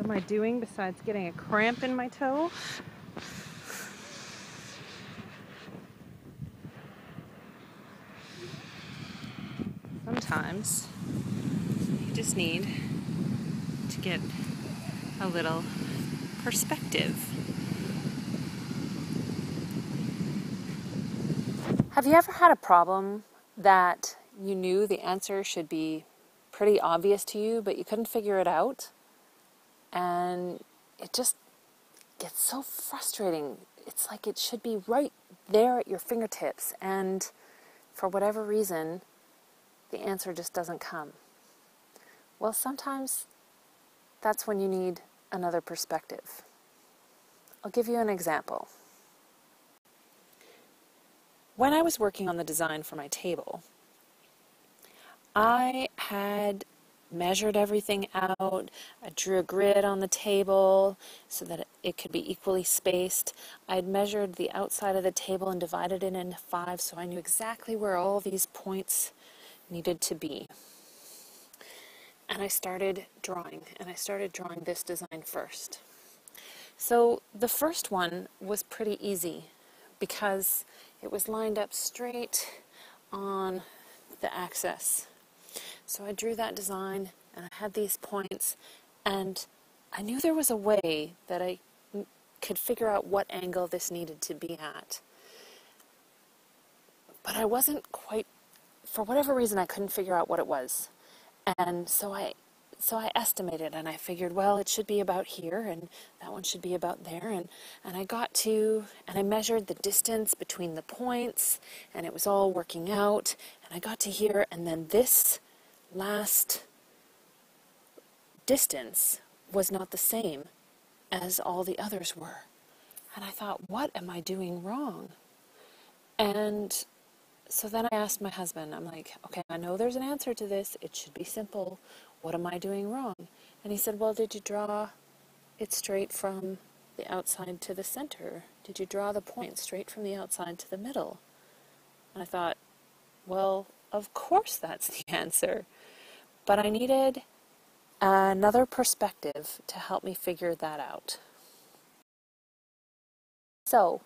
am I doing besides getting a cramp in my toe? Sometimes you just need to get a little perspective. Have you ever had a problem that you knew the answer should be pretty obvious to you, but you couldn't figure it out? And it just gets so frustrating. It's like it should be right there at your fingertips, and for whatever reason, the answer just doesn't come. Well, sometimes that's when you need another perspective. I'll give you an example. When I was working on the design for my table, I had measured everything out. I drew a grid on the table so that it could be equally spaced. I had measured the outside of the table and divided it into 5, so I knew exactly where all these points needed to be. And I started drawing this design first. So the first one was pretty easy because it was lined up straight on the axis. So I drew that design and I had these points, and I knew there was a way that I could figure out what angle this needed to be at. But I wasn't quite, for whatever reason, I couldn't figure out what it was. And so I estimated, and I figured, well, it should be about here, and that one should be about there, and I measured the distance between the points, and it was all working out, and I got to here, and then this last distance was not the same as all the others were. And I thought, what am I doing wrong? And so then I asked my husband, I'm like, okay, I know there's an answer to this. It should be simple. What am I doing wrong? And he said, well, did you draw it straight from the outside to the center? Did you draw the point straight from the outside to the middle? And I thought, well, of course that's the answer. But I needed another perspective to help me figure that out. So,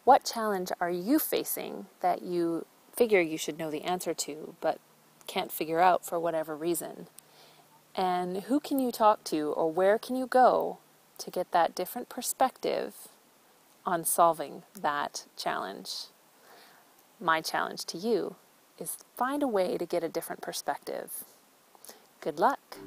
what challenge are you facing that you figure you should know the answer to, but can't figure out for whatever reason? And who can you talk to, or where can you go to get that different perspective on solving that challenge? My challenge to you is find a way to get a different perspective. Good luck.